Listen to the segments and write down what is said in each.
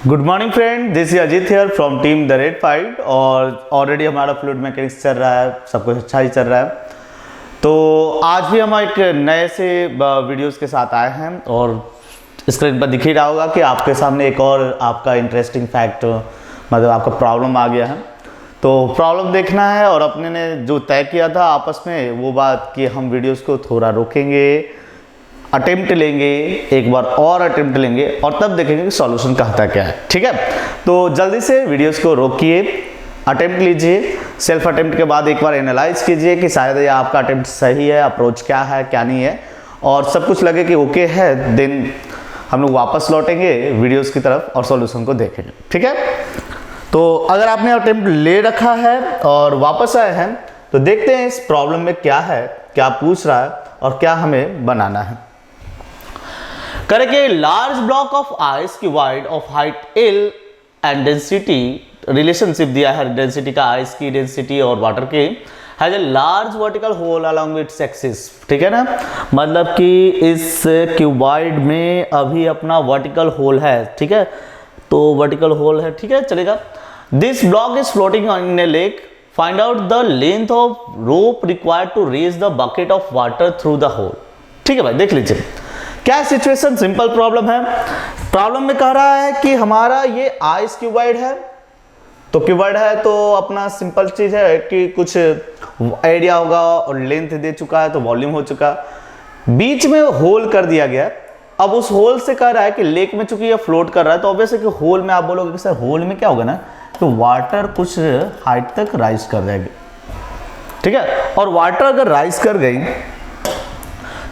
Good morning friend, this is Ajit here from team the red fight. और already हमारा fluid mechanics चल रहा है, सब कुछ अच्छा ही चल रहा है। तो आज भी हम एक नए से वीडियोस के साथ आए हैं और स्क्रीन पर दिख ही रहा होगा कि आपके सामने एक और आपका इंटरेस्टिंग फैक्ट मतलब आपका प्रॉब्लम आ गया है। तो प्रॉब्लम देखना है और अपने ने जो तय किया था आपस में वो बात कि हम वीडियोस को थोड़ा रोकेंगे, अटेम्प्ट लेंगे, एक बार और अटेम्प्ट लेंगे और तब देखेंगे कि सॉल्यूशन कहता क्या है। ठीक है, तो जल्दी से वीडियोस को रोकिए, अटेम्प्ट लीजिए, सेल्फ अटेम्प्ट के बाद एक बार एनालाइज कीजिए कि शायद ये आपका अटेम्प्ट सही है, अप्रोच क्या है क्या नहीं है, और सब कुछ लगे कि ओके है, देन हम लोग वापस लौटेंगे वीडियोस की तरफ और सॉल्यूशन को देखेंगे। ठीक है, तो अगर आपने अटेम्प्ट ले रखा है और वापस आए हैं तो देखते हैं इस प्रॉब्लम में क्या है, क्या पूछ रहा है और क्या हमें बनाना है। करेंगे लार्ज ब्लॉक ऑफ आइस की wide of height L and density, relationship दिया है डेंसिटी का, आइस की डेंसिटी और वाटर की, has a large vertical hole along its axis. ठीक है ना, मतलब कि इस क्यूबॉइड में अभी अपना वर्टिकल होल है। ठीक है, तो वर्टिकल होल है, ठीक है चलेगा। This block is floating in a lake, find out the length of rope required to raise the bucket of water through the hole. ठीक है भाई, देख लीजिए क्या सिचुएशन, सिंपल प्रॉब्लम है। प्रॉब्लम में कह रहा है कि हमारा ये आइस क्यूबॉइड है, तो क्यूबॉइड है तो अपना सिंपल चीज है कि कुछ एरिया होगा और लेंथ दे चुका है तो वॉल्यूम हो चुका, बीच में होल कर दिया गया। अब उस होल से कह रहा है कि लेक में चूंकि ये फ्लोट कर रहा है तो ऑब्वियस है कि होल में आप बोलोगे कि सर होल में क्या होगा ना, तो वाटर कुछ हाइट तक राइज कर जाएगी। ठीक है, और वाटर अगर राइज कर गई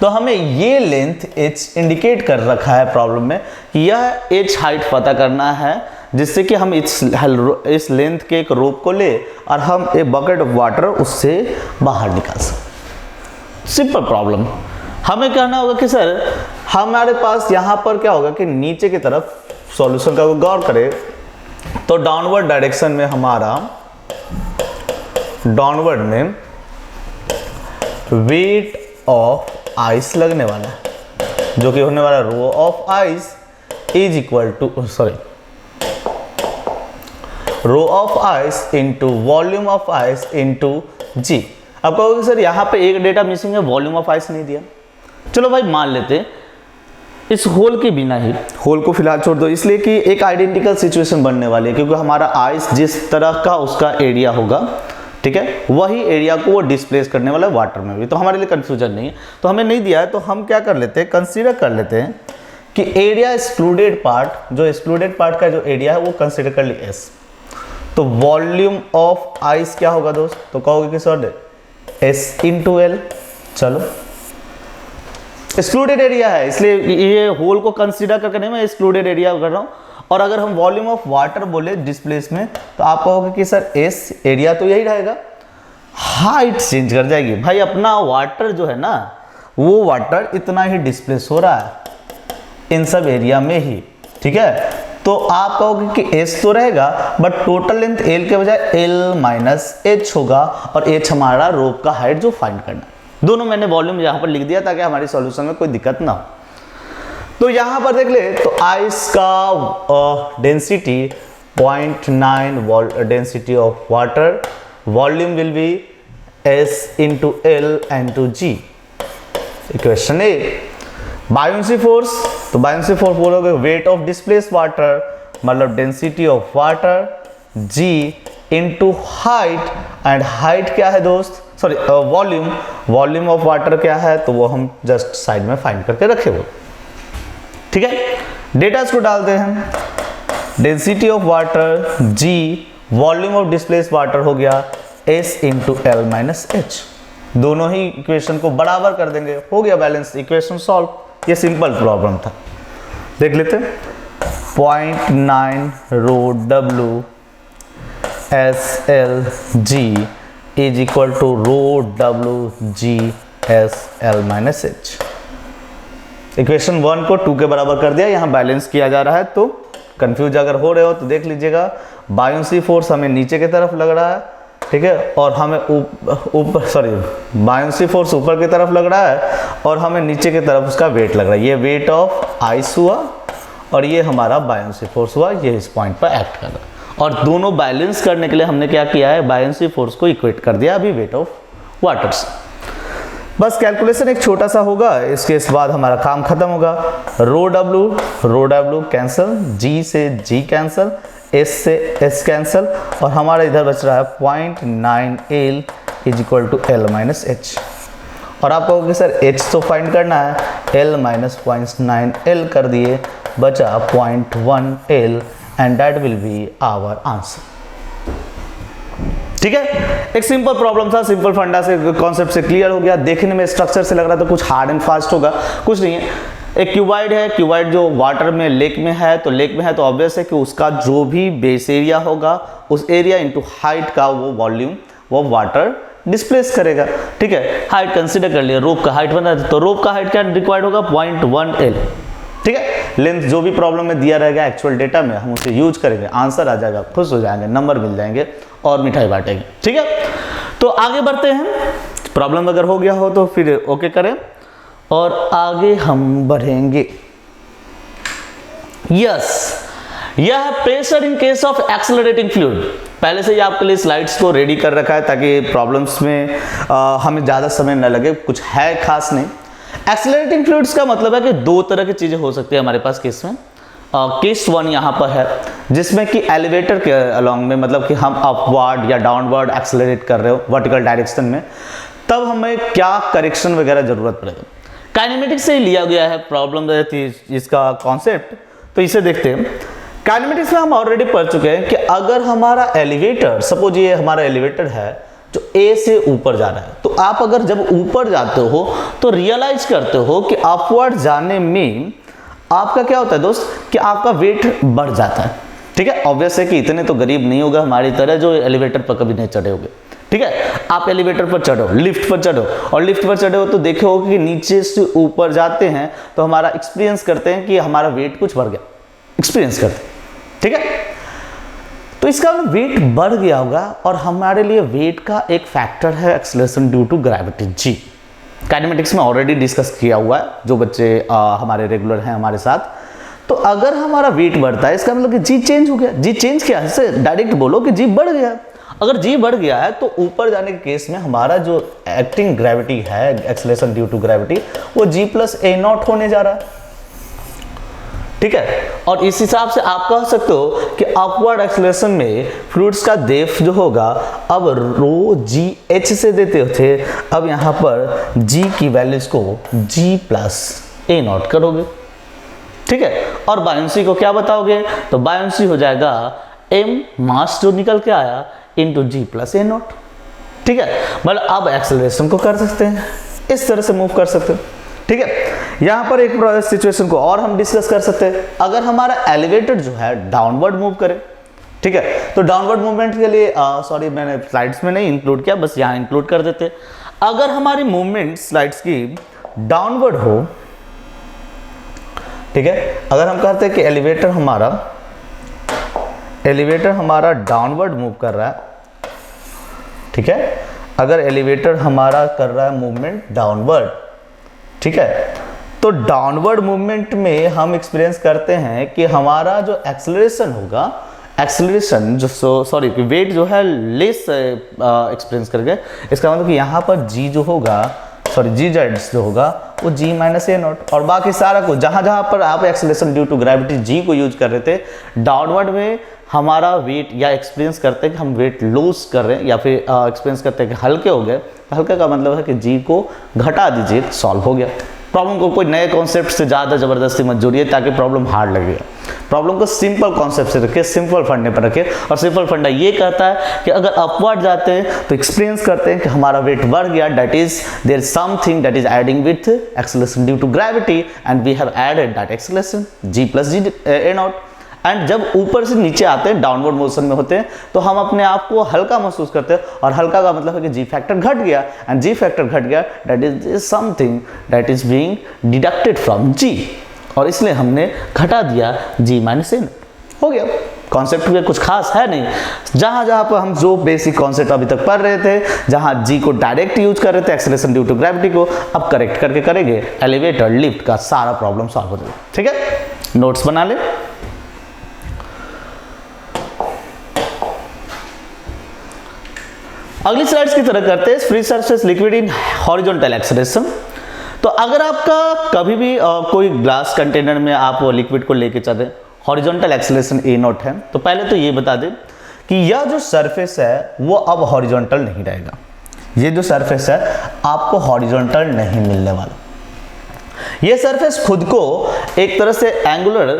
तो हमें ये लेंथ h इंडिकेट कर रखा है प्रॉब्लम में कि यह h हाइट पता करना है, जिससे कि हम इस लेंथ के एक रोप को ले और हम एक बकेट ऑफ वाटर उससे बाहर निकाल सकते। Simple problem. हमें कहना होगा कि सर हमारे पास यहाँ पर क्या होगा कि नीचे की तरफ सॉल्यूशन का गौर करें तो डाउनवर्ड डायरेक्शन में हमारा डाउनवर्ड में वेट ऑफ आइस लगने वाला है, जो कि होने वाला rho of ice is equal to rho of ice into volume of ice into g. अब कहोगे सर यहाँ पे एक डेटा मिसिंग है, वॉल्यूम ऑफ आइस नहीं दिया। चलो भाई मान लेते इस होल के बिना ही, होल को फिलहाल छोड़ दो इसलिए कि एक आइडेंटिकल सिचुएशन बनने वाली है, क्योंकि हमारा आइस जिस तरह का उसका एरिया होगा, ठीक है, वही एरिया को वो डिस्प्लेस करने वाला है वाटर में भी, तो हमारे लिए कंफ्यूजन नहीं है। तो हमें नहीं दिया है तो हम क्या कर लेते हैं, कंसीडर कर लेते हैं कि एरिया एक्सक्लूडेड पार्ट, जो एक्सक्लूडेड पार्ट का जो एरिया है वो कंसीडर कर लिए एस। तो वॉल्यूम ऑफ आइस क्या होगा दोस्त, तो कहोगे कि सर एस इंटू एल। चलो एक्सक्लूडेड एरिया है इसलिए ये होल को कंसीडर करके नहीं, मैं एक्सक्लूडेड एरिया कर रहा हूँ। और अगर हम वॉल्यूम ऑफ वाटर बोले डिस्प्लेस में तो आप कहोगे कि सर एस एरिया तो यही रहेगा, हाइट चेंज कर जाएगी। भाई अपना वाटर जो है ना, वो वाटर इतना ही डिस्प्लेस हो रहा है इन सब एरिया में ही। ठीक है, तो आप कहोगे कि एस तो रहेगा बट टोटल लेंथ एल के बजाय एल माइनस एच होगा, और एच हमारा रोप का हाइट जो फाइंड करना। दोनों मैंने वॉल्यूम यहाँ पर लिख दिया ताकि हमारी सॉल्यूशन में कोई दिक्कत ना हो। तो यहां पर देख ले तो आइस का density 0.9 density of water, volume will be S into L and to G. Equation A. Buoyancy force, तो बायोन्सी फोर्स बोलोगे वेट ऑफ डिस्प्लेस वाटर मतलब density of water, G into height, and height क्या है दोस्त, sorry volume, volume of water क्या है तो वो हम जस्ट साइड में फाइंड करके रखे वो। ठीक है, डेटा को डालते हैं, density of water g, volume of displace water हो गया S into L minus H. दोनों ही इक्वेशन को बराबर कर देंगे, हो गया बैलेंस, इक्वेशन सॉल्व। ये सिंपल प्रॉब्लम था, देख लेते हैं। 0.9 rho W S L G is equal to rho W G S L minus H. Equation 1 को 2 के बराबर कर दिया, यहाँ बैलेंस किया जा रहा है। तो कंफ्यूज अगर हो रहे हो तो देख लीजिएगा, बायोन्सी फोर्स हमें नीचे की तरफ लग रहा है, ठीक है, और हमें ऊपर सॉरी बायोन्सी फोर्स ऊपर की तरफ लग रहा है और हमें नीचे की तरफ उसका वेट लग रहा है। ये वेट ऑफ आइस हुआ और ये हमारा बायंसी फोर्स हुआ, ये इस पॉइंट पर एक्ट कर रहा है। और दोनों बैलेंस करने के लिए हमने क्या किया है, बायंसी फोर्स को इक्वेट कर दिया अभी वेट ऑफ वाटर से। बस कैलकुलेशन एक छोटा सा होगा, इसके बाद हमारा काम खत्म होगा। रो डब्ल्यू कैंसिल, जी से जी कैंसिल, एस से एस कैंसिल, और हमारा इधर बच रहा है 0.9 L is equal to L minus H. और आप कहोगे सर h तो फाइंड करना है, L माइनस 0.9 L कर दिए, बचा 0.1 L and that will be our answer. ठीक है, एक सिंपल प्रॉब्लम था, सिंपल फंडा से कॉन्सेप्ट से क्लियर हो गया। देखने में स्ट्रक्चर से लग रहा था कुछ हार्ड एंड फास्ट होगा, कुछ नहीं है। एक क्यूबाइड है, क्यूबाइड जो वाटर में लेक में है, तो लेक में है तो ऑब्वियस है कि उसका जो भी बेस एरिया होगा उस एरिया इंटू हाइट का वो वॉल्यूम वो वाटर डिस्प्लेस करेगा। ठीक है, हाइट कंसीडर कर लिया, रोप का हाइट बना है तो रोप का हाइट क्या रिक्वायर्ड होगा 0.1 L। ठीक है, लेंथ जो भी प्रॉब्लम में दिया रहेगा एक्चुअल डेटा में हम उसे यूज करेंगे, आंसर आ जाएगा, खुश हो जाएंगे, नंबर मिल जाएंगे और मिठाई बांटेंगे। ठीक है, तो आगे बढ़ते हैं। प्रॉब्लम अगर हो गया हो तो फिर ओके करें और आगे हम बढ़ेंगे। यस, यह है pressure in case of accelerating fluid. पहले से ही आपके लिए स्लाइड्स को रेडी कर रखा है ताकि प्रॉब्लम्स में हमें ज़्यादा समय न लगे, कुछ है खास नहीं। एक्सेलरेटिंग फ्लूइड्स का मतलब है कि दो तरह की चीज़ें हो सकती है हमारे पास केस में। केस 1 यहाँ पर है जिसमें कि एलिवेटर के अलोंग में, मतलब कि हम अपवर्ड या डाउनवर्ड एक्सेलरेट कर रहे हो वर्टिकल डायरेक्शन में, तब हमें क्या करेक्शन वगैरह जरूरत पड़ेगा। काइनेमेटिक्स से ही लिया गया है प्रॉब्लम इसका कॉन्सेप्ट, तो इसे देखते हैं। काइनेमेटिक्स में हम ऑलरेडी पढ़ चुके हैं कि अगर हमारा एलिवेटर, सपोज ये हमारा एलिवेटर है जो ए से ऊपर जा रहा है, तो आप अगर जब ऊपर जाते हो तो रियलाइज करते हो कि अपवर्ड जाने में आपका क्या होता है दोस्त, कि आपका वेट बढ़ जाता है। ठीक है, ऑब्वियस है कि इतने तो गरीब नहीं होगा हमारी तरह जो एलिवेटर पर कभी नहीं चढ़े होंगे। ठीक है, आप एलिवेटर पर चढ़ो, लिफ्ट पर चढ़ो, और लिफ्ट पर चढ़े हो तो देखे हो कि नीचे से ऊपर जाते हैं तो हमारा एक्सपीरियंस करते हैं कि हमारा वेट कुछ बढ़ गया, एक्सपीरियंस करते हैं। ठीक है, तो इसका वेट बढ़ गया होगा और हमारे लिए वेट का एक फैक्टर है acceleration due to gravity G. Kinematics में ऑलरेडी डिस्कस किया हुआ है, जो बच्चे हमारे रेगुलर हैं हमारे साथ। तो अगर हमारा वेट बढ़ता है इसका मतलब कि जी चेंज हो गया। जी चेंज क्या है, इससे डायरेक्ट बोलो कि जी बढ़ गया। अगर जी बढ़ गया है तो ऊपर जाने के केस में हमारा जो एक्टिंग ग्रेविटी है, एक्सेलरेशन ड्यू टू ग्रेविटी, वो जी प्लस ए नॉट होने जा रहा है। ठीक है, और इस हिसाब से आप कह सकते हो कि अपवर्ड एक्सेलरेशन में फ्लूइड्स का डेप्थ जो होगा, अब रो जी एच से देते थे, अब यहाँ पर जी की वैल्यूज को जी प्लस ए नॉट करोगे। ठीक है, और बायंसी को क्या बताओगे, तो बायंसी हो जाएगा एम मास जो निकल के आया into G plus A naught. ठीक है, मतलब अब एक्सेलरेशन को कर सकते हैं, इस तरह से मूव कर सकते हो। ठीक है, यहाँ पर एक सिचुएशन को और हम डिस्कस कर सकते हैं। अगर हमारा एलिवेटर जो है डाउनवर्ड मूव करे, ठीक है, तो डाउनवर्ड मूवमेंट के लिए सॉरी मैंने स्लाइड्स में नहीं इंक्लूड किया, बस यहाँ इंक्लूड कर देते। अगर हमारी मूवमेंट स्लाइड्स की डाउनवर्ड हो, ठीक है, अगर हम कहते हैं कि एलिवेटर हमारा डाउनवर्ड मूव कर रहा है, ठीक है, अगर एलिवेटर हमारा कर रहा है मूवमेंट डाउनवर्ड, ठीक है, तो डाउनवर्ड मूवमेंट में हम एक्सपीरियंस करते हैं कि हमारा जो एक्सेलरेशन होगा, एक्सेलरेशन जो सॉरी वेट जो है लेस एक्सपीरियंस करके, इसका मतलब कि यहाँ पर जी जो होगा, सॉरी जी जेड जो होगा वो जी माइनस ए नॉट, और बाकी सारा कुछ जहाँ जहाँ पर आप एक्सेलरेशन ड्यू टू ग्रेविटी जी को यूज कर रहे थे, डाउनवर्ड में हमारा वेट या एक्सपीरियंस करते हैं कि हम वेट लूज कर रहे हैं, या फिर एक्सपीरियंस करते हैं कि हल्के हो गए। हल्के का मतलब है कि जी को घटा दीजिए, सॉल्व हो गया। प्रॉब्लम को कोई नए कॉन्सेप्ट से ज़्यादा ज़बरदस्ती मत जोड़िए ताकि प्रॉब्लम हार्ड लगेगा। प्रॉब्लम को सिंपल कॉन्सेप्ट से रखिए, सिंपल फंडे पर रखिए, और सिंपल फंडा ये कहता है कि अगर अपवर्ड जाते हैं तो एक्सपीरियंस करते हैं कि हमारा वेट बढ़ गया, that is there something that is adding with acceleration due to gravity and we have added that acceleration G plus G A naught. And जब ऊपर से नीचे आते हैं, डाउनवर्ड मोशन में होते हैं, तो हम अपने आप को हल्का महसूस करते हैं, और हल्का का मतलब है कि जी फैक्टर घट गया, एंड जी फैक्टर घट गया that is something that is being deducted from g, और इसलिए हमने घटा दिया जी माइनस ए हो गया। कॉन्सेप्ट में कुछ खास है नहीं, जहां जहां पर हम जो बेसिक कॉन्सेप्ट अभी तक पढ़ रहे थे, जहां जी को डायरेक्ट यूज कर रहे थे एक्सेलरेशन ड्यू टू ग्रेविटी को, अब करेक्ट करके करेंगे, एलिवेटर लिफ्ट का सारा प्रॉब्लम सॉल्व हो जाएगा। ठीक है, नोट्स बना ले। अगली स्लाइड्स की तरह करते हैं, free surface liquid in horizontal acceleration. तो अगर आपका कभी भी कोई ग्लास कंटेनर में आप वो लिक्विड को लेके चल रहे, हॉरिजॉन्टल एक्सेलरेशन ए नॉट है, तो पहले तो ये बता दें कि यह जो सरफेस है वो अब हॉरिजॉन्टल नहीं रहेगा। ये जो सरफेस है आपको हॉरिजॉन्टल नहीं मिलने वाला। ये सरफेस खुद को एक तरह से एंगुलर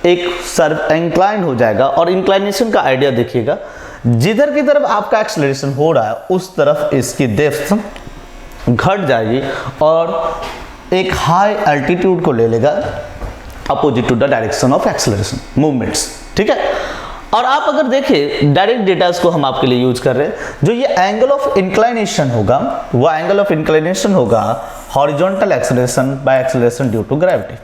इंक्लाइन हो जाएगा, और इंक्लाइनेशन का आइडिया देखिएगा, जिधर की तरफ आपका एक्सेलरेशन हो रहा है उस तरफ इसकी डेप्थ घट जाएगी और एक हाई एल्टीट्यूड को ले लेगा opposite to the direction of acceleration movements. ठीक है, और आप अगर देखें डायरेक्ट डेटास को हम आपके लिए यूज कर रहे हैं, जो ये एंगल ऑफ इंक्लाइनेशन होगा वो एंगल ऑफ इंक्लाइनेशन होगा horizontal acceleration by acceleration due to gravity.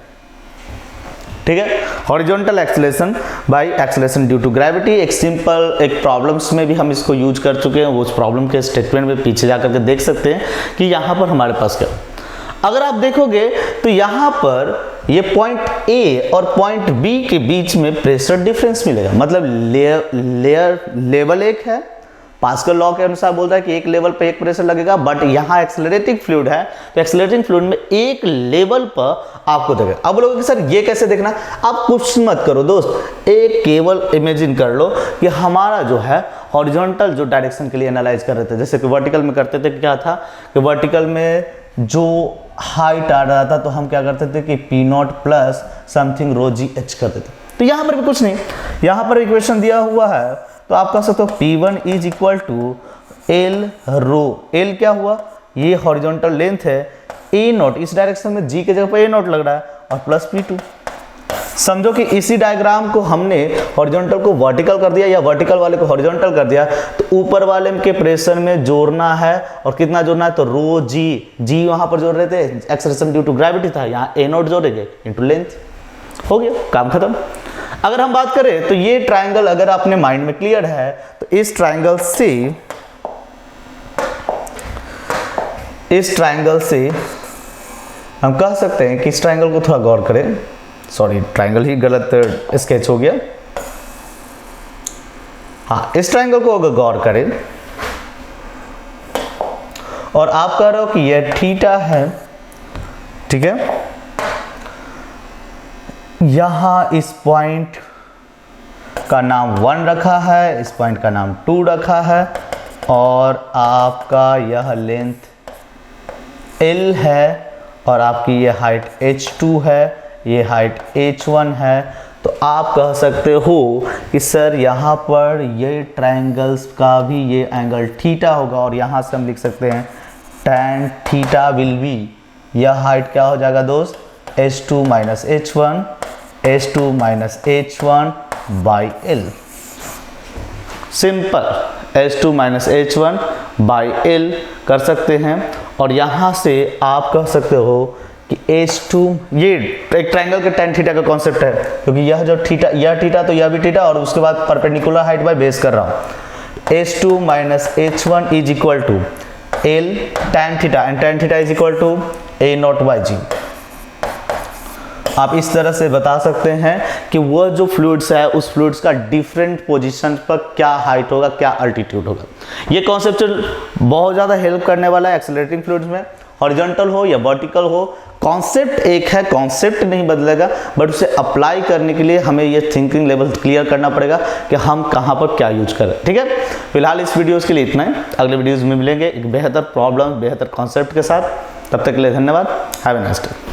ठीक है, horizontal acceleration by acceleration due to gravity. एक सिंपल एक प्रॉब्लम्स में भी हम इसको यूज कर चुके हैं, वो उस प्रॉब्लम के स्टेटमेंट में पीछे जाकर के देख सकते हैं कि यहाँ पर हमारे पास क्या, अगर आप देखोगे तो यहाँ पर ये पॉइंट ए और पॉइंट बी के बीच में प्रेशर डिफरेंस मिलेगा। मतलब लेवल एक है, पास्कल लॉ के अनुसार बोलता है कि एक लेवल पे एक प्रेशर लगेगा, बट यहाँ एक्सेलरेटिंग फ्लूइड है तो एक्सेलरेटिंग फ्लूइड में एक लेवल पर आपको देगा। अब बोलोगे कि सर ये कैसे देखना, आप कुछ मत करो दोस्त, एक केवल इमेजिन कर लो कि हमारा जो है हॉरिजॉन्टल जो डायरेक्शन के लिए एनालाइज कर रहे थे, जैसे कि वर्टिकल में करते थे, क्या था कि वर्टिकल में जो हाइट आ रहा था तो हम क्या करते थे कि P naught plus something rho G H करते थे। तो यहाँ पर भी कुछ नहीं, यहाँ पर इक्वेशन दिया हुआ है तो आप कह सकते हो P1 is equal to L rho. L क्या हुआ, ये हॉरिजॉन्टल लेंथ है, ए नॉट इस डायरेक्शन में जी के जगह पर ए नॉट लग रहा है, और प्लस P2। समझो कि इसी डायग्राम को हमने हॉरिजॉन्टल को वर्टिकल कर दिया या वर्टिकल वाले को हॉरिजॉन्टल कर दिया, तो ऊपर वाले के प्रेशर में जोड़ना है, और कितना जोड़ना है, तो रो जी, जी वहां पर जोड़ रहे थे, एक्सेलरेशन ड्यू टू ग्रेविटी था, यहाँ ए नॉट जोड़ेंगे इनटू लेंथ, हो गया काम खत्म। अगर हम बात करें तो ये ट्राइंगल अगर आपने माइंड में क्लियर है तो इस ट्राइंगल से हम कह सकते हैं कि इस ट्राइंगल को थोड़ा गौर करें, सॉरी ट्राइंगल ही गलत स्केच हो गया, हाँ इस ट्राइंगल को अगर गौर करें और आप कह रहे हो कि यह थीटा है, ठीक है, यहां इस पॉइंट का नाम 1 रखा है, इस पॉइंट का नाम 2 रखा है, और आपका यह लेंथ L है, और आपकी ये हाइट H2 है, ये हाइट H1 है। तो आप कह सकते हो कि सर यहाँ पर ये ट्रायंगल्स का भी ये एंगल थीटा होगा, और यहाँ से हम लिख सकते हैं tan थीटा विल बी, यह हाइट क्या हो जाएगा दोस्त, H2 minus H1, H2 minus H1 by L। Simple H2 minus H1 by L कर सकते हैं, और यहाँ से आप कह सकते हो कि H2, ये एक ट्रायंगल के tan थीटा का कॉन्सेप्ट है, क्योंकि यह जो थीटा, यह थीटा तो यह भी थीटा, और उसके बाद परपेंडिकुलर हाइट बाय बेस कर रहा हूँ। H2 minus H1 is equal to L tan theta, and tan theta is equal to A naught by g. आप इस तरह से बता सकते हैं कि वह जो फ्लूइड्स है उस फ्लूइड्स का डिफरेंट पोजीशन पर क्या हाइट होगा, क्या अल्टीट्यूड होगा। ये कॉन्सेप्ट बहुत ज़्यादा हेल्प करने वाला है एक्सेलरेटिंग फ्लूइड्स में, हॉरिजॉन्टल हो या वर्टिकल हो, कॉन्सेप्ट एक है, कॉन्सेप्ट नहीं बदलेगा, बट उसे अप्लाई करने के लिए हमें ये थिंकिंग लेवल क्लियर करना पड़ेगा कि हम कहाँ पर क्या यूज करें। ठीक है, फिलहाल इस वीडियोज़ के लिए इतना ही, अगले वीडियोज़ में मिलेंगे एक बेहतर प्रॉब्लम, बेहतर कॉन्सेप्ट के साथ। तब तक के लिए धन्यवाद, हैव ए नाइस डे।